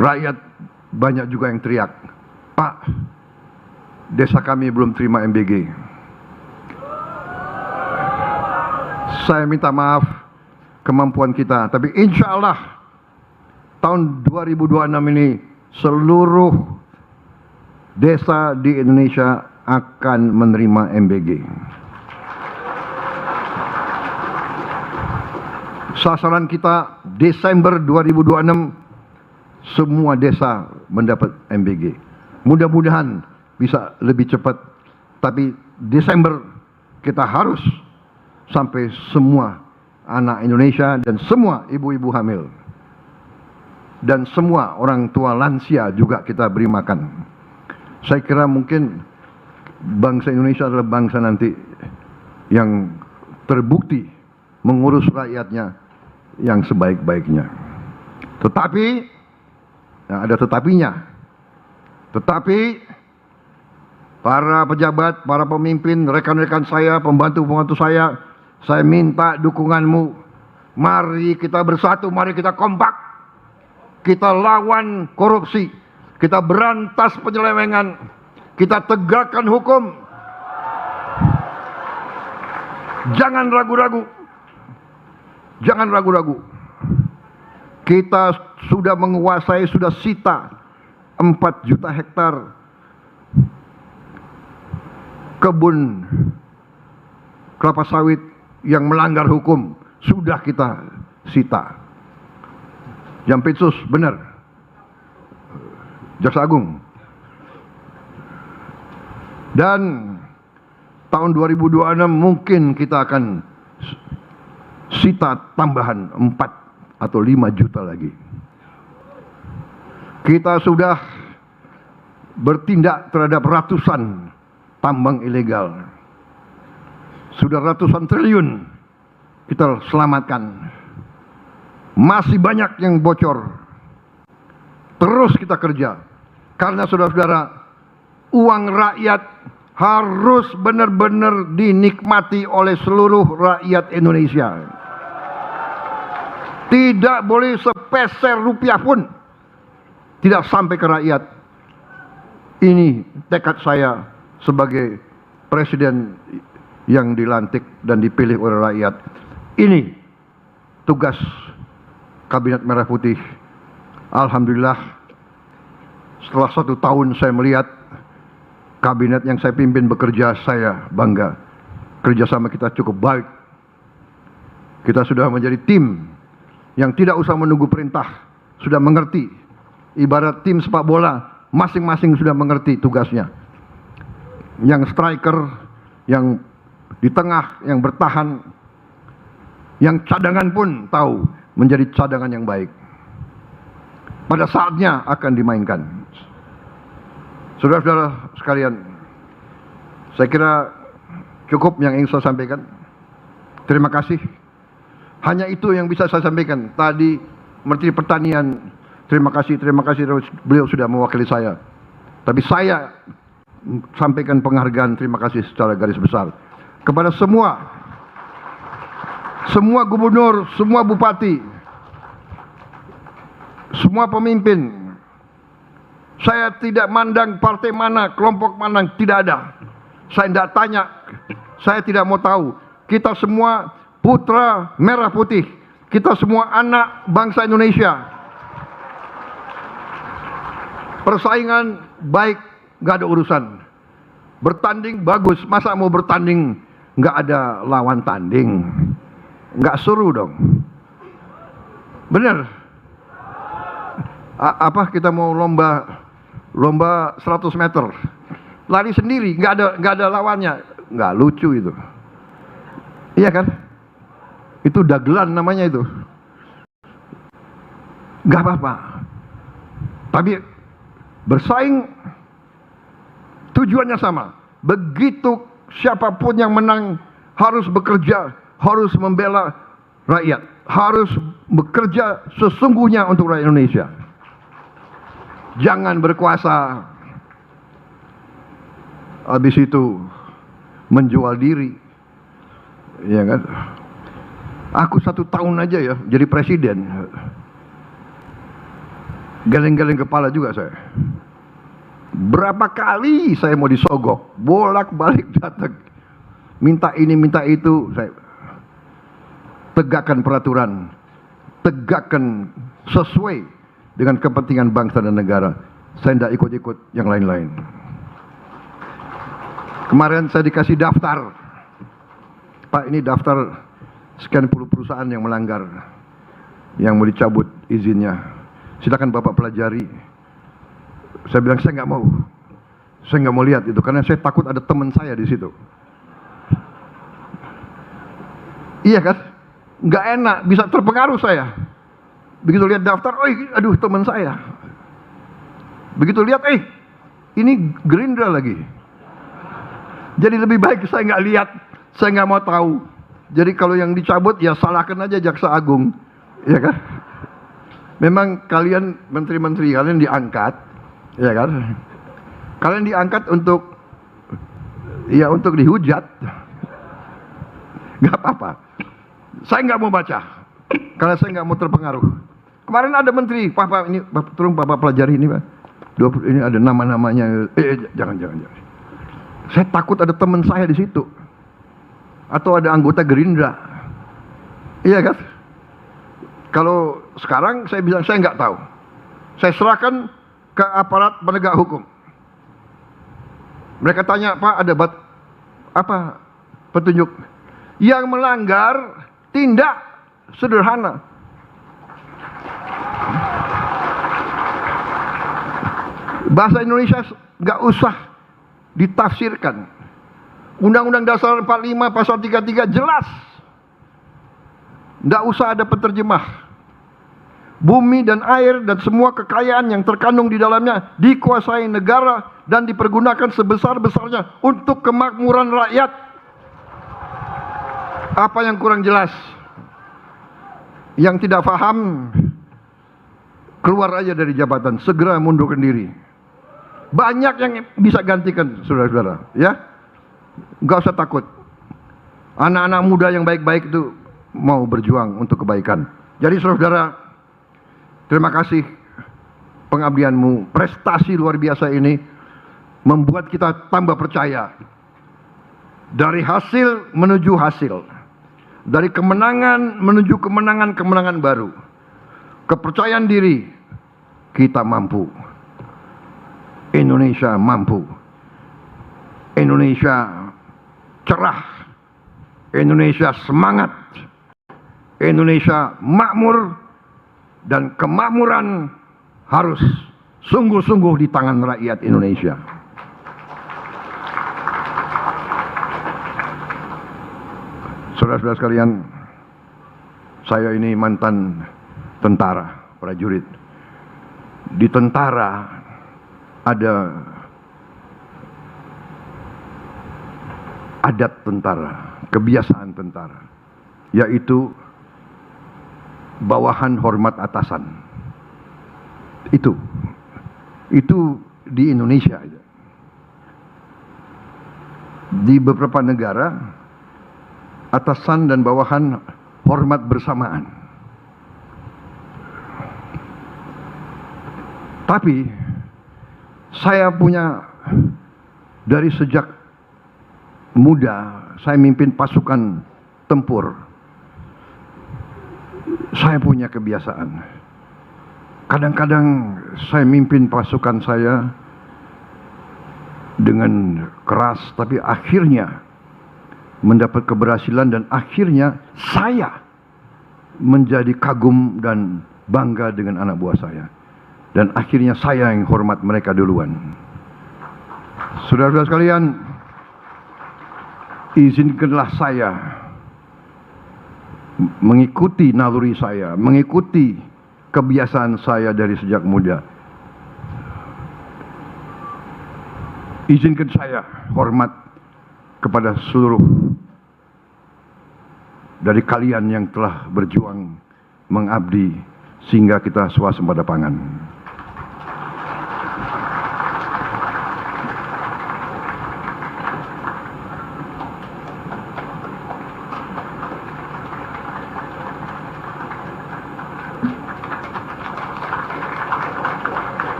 rakyat banyak juga yang teriak, "Pak, desa kami belum terima MBG." Saya minta maaf kemampuan kita, tapi insya Allah tahun 2026 ini seluruh desa di Indonesia akan menerima MBG. Sasaran kita Desember 2026 semua desa mendapat MBG. Mudah-mudahan bisa lebih cepat, tapi Desember kita harus sampai semua anak Indonesia dan semua ibu-ibu hamil dan semua orang tua lansia juga kita beri makan. Saya kira mungkin bangsa Indonesia adalah bangsa nanti yang terbukti mengurus rakyatnya yang sebaik-baiknya. Tetapi, nah ada tetapinya. Tetapi para pejabat, para pemimpin, rekan-rekan saya, pembantu-pembantu saya minta dukunganmu. Mari kita bersatu, mari kita kompak. Kita lawan korupsi, kita berantas penyelewengan, kita tegakkan hukum. Jangan ragu-ragu. Jangan ragu-ragu. Kita sudah menguasai, sudah sita 4 juta hektar kebun kelapa sawit yang melanggar hukum. Sudah kita sita. Jampitsus benar, Jaksa Agung. Dan tahun 2026 mungkin kita akan sita tambahan 4 atau 5 juta lagi. Kita sudah bertindak terhadap ratusan tambang ilegal. Sudah ratusan triliun kita selamatkan. Masih banyak yang bocor. Terus kita kerja. Karena saudara-saudara, uang rakyat harus benar-benar dinikmati oleh seluruh rakyat Indonesia. Tidak boleh sepeser rupiah pun tidak sampai ke rakyat. Ini tekad saya sebagai presiden yang dilantik dan dipilih oleh rakyat. Ini tugas Kabinet Merah Putih. Alhamdulillah, setelah 1 tahun saya melihat kabinet yang saya pimpin bekerja, saya bangga. Kerjasama kita cukup baik. Kita sudah menjadi tim yang tidak usah menunggu perintah, sudah mengerti. Ibarat tim sepak bola, masing-masing sudah mengerti tugasnya. Yang striker, yang di tengah, yang bertahan, yang cadangan pun tahu menjadi cadangan yang baik. Pada saatnya akan dimainkan. Saudara-saudara sekalian, saya kira cukup yang ingin saya sampaikan. Terima kasih. Hanya itu yang bisa saya sampaikan. Tadi Menteri Pertanian, terima kasih, beliau sudah mewakili saya. Tapi saya sampaikan penghargaan terima kasih secara garis besar kepada semua gubernur, semua bupati, semua pemimpin. Saya tidak mandang partai mana, kelompok mana, tidak ada. Saya tidak tanya, saya tidak mau tahu. Kita semua putra merah putih, kita semua anak bangsa Indonesia. Persaingan baik, gak ada urusan. Bertanding bagus, masa mau bertanding gak ada lawan tanding? Gak seru dong. Bener? Apa kita mau lomba 100 meter, lari sendiri, nggak ada lawannya, nggak lucu itu. Iya kan? Itu dagelan namanya itu. Nggak apa-apa. Tapi bersaing tujuannya sama. Begitu siapapun yang menang harus bekerja, harus membela rakyat, harus bekerja sesungguhnya untuk rakyat Indonesia. Jangan berkuasa habis itu menjual diri, ya kan? Aku 1 tahun aja ya jadi presiden, geleng-geleng kepala juga saya. Berapa kali saya mau disogok, bolak-balik datang, minta ini minta itu. Saya tegakkan peraturan, tegakkan sesuai dengan kepentingan bangsa dan negara. Saya tidak ikut-ikut yang lain-lain. Kemarin saya dikasih daftar, Pak, ini daftar sekian puluh perusahaan yang melanggar, yang mau dicabut izinnya. Silakan Bapak pelajari. Saya bilang saya nggak mau lihat itu karena saya takut ada teman saya di situ. Iya kan? Nggak enak, bisa terpengaruh saya. Begitu lihat daftar, oh aduh teman saya. Begitu lihat, ini Gerindra lagi. Jadi lebih baik saya nggak lihat, saya nggak mau tahu. Jadi kalau yang dicabut ya salahkan aja Jaksa Agung, ya kan? Memang kalian menteri-menteri kalian diangkat, ya kan? Kalian diangkat untuk dihujat, nggak apa-apa. Saya nggak mau baca, karena saya nggak mau terpengaruh. Kemarin ada menteri, Pak ini tolong Bapak pelajari ini Pak. Ini ada nama-namanya. Jangan. Saya takut ada teman saya di situ, atau ada anggota Gerindra, iya kan? Kalau sekarang saya bilang saya nggak tahu, saya serahkan ke aparat penegak hukum. Mereka tanya, Pak ada apa petunjuk? Yang melanggar tindak sederhana. Bahasa Indonesia nggak usah ditafsirkan. Undang-Undang Dasar 45 pasal 33 jelas. Nggak usah ada penerjemah. Bumi dan air dan semua kekayaan yang terkandung di dalamnya dikuasai negara dan dipergunakan sebesar-besarnya untuk kemakmuran rakyat. Apa yang kurang jelas? Yang tidak paham, keluar aja dari jabatan, segera mundurkan diri. Banyak yang bisa gantikan, saudara-saudara, ya. Nggak usah takut. Anak-anak muda yang baik-baik itu mau berjuang untuk kebaikan. Jadi saudara, terima kasih pengabdianmu. Prestasi luar biasa ini membuat kita tambah percaya. Dari hasil menuju hasil. Dari kemenangan menuju kemenangan baru. Kepercayaan diri, kita mampu. Indonesia mampu. Indonesia cerah. Indonesia semangat. Indonesia makmur. Dan kemakmuran harus sungguh-sungguh di tangan rakyat Indonesia. Saudara-saudara sekalian, saya ini mantan tentara, prajurit. Di tentara ada adat tentara, kebiasaan tentara, yaitu bawahan hormat atasan. Itu di Indonesia aja. Di beberapa negara atasan dan bawahan hormat bersamaan. Tapi saya punya, dari sejak muda saya mimpin pasukan tempur. Saya punya kebiasaan. Kadang-kadang saya mimpin pasukan saya dengan keras, tapi akhirnya mendapat keberhasilan dan akhirnya saya menjadi kagum dan bangga dengan anak buah saya. Dan akhirnya saya yang hormat mereka duluan. Saudara-saudara sekalian, izinkanlah saya mengikuti naluri saya, mengikuti kebiasaan saya dari sejak muda. Izinkan saya hormat kepada seluruh dari kalian yang telah berjuang mengabdi sehingga kita swasembada pangan.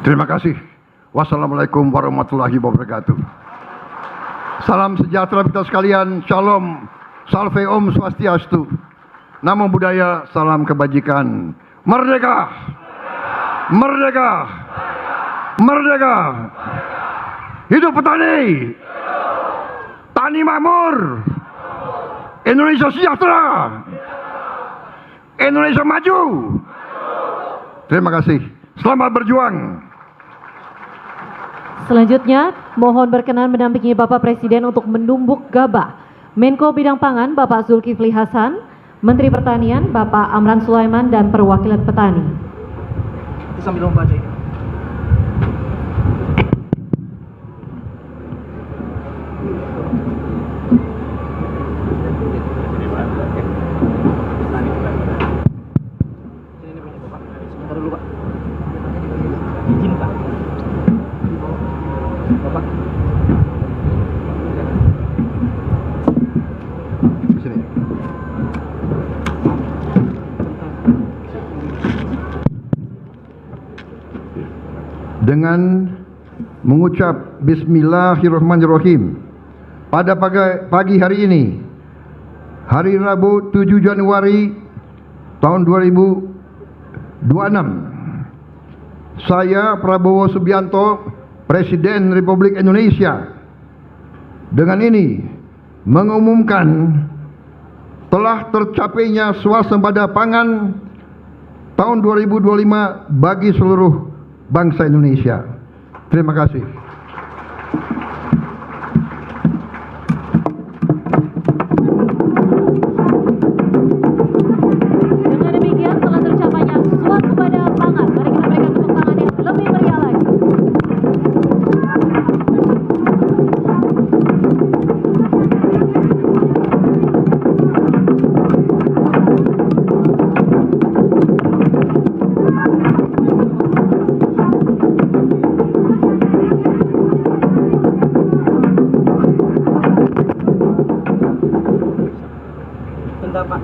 Terima kasih. Wassalamualaikum warahmatullahi wabarakatuh. Salam sejahtera kita sekalian. Shalom. Salve Om Swastiastu. Namo Buddhaya. Salam kebajikan. Merdeka. Merdeka. Merdeka. Hidup petani. Tani makmur. Indonesia sejahtera. Indonesia maju. Terima kasih. Selamat berjuang. Selanjutnya, mohon berkenan mendampingi Bapak Presiden untuk menumbuk gabah. Menko Bidang Pangan Bapak Zulkifli Hasan, Menteri Pertanian Bapak Amran Sulaiman, dan perwakilan petani. Sambil membaca itu. Sebentar dulu, Pak. Izin, Pak. Bapak. Sini. Dengan mengucap Bismillahirrahmanirrahim, pada pagi hari ini, hari Rabu 7 Januari tahun 2026, saya Prabowo Subianto, Presiden Republik Indonesia, dengan ini mengumumkan telah tercapainya swasembada pangan tahun 2025 bagi seluruh bangsa Indonesia. Terima kasih. Dengan demikian telah tercapainya swasembada pangan. Mari kita berikan tepuk tangan yang lebih meriah lagi. Bentar, Pak.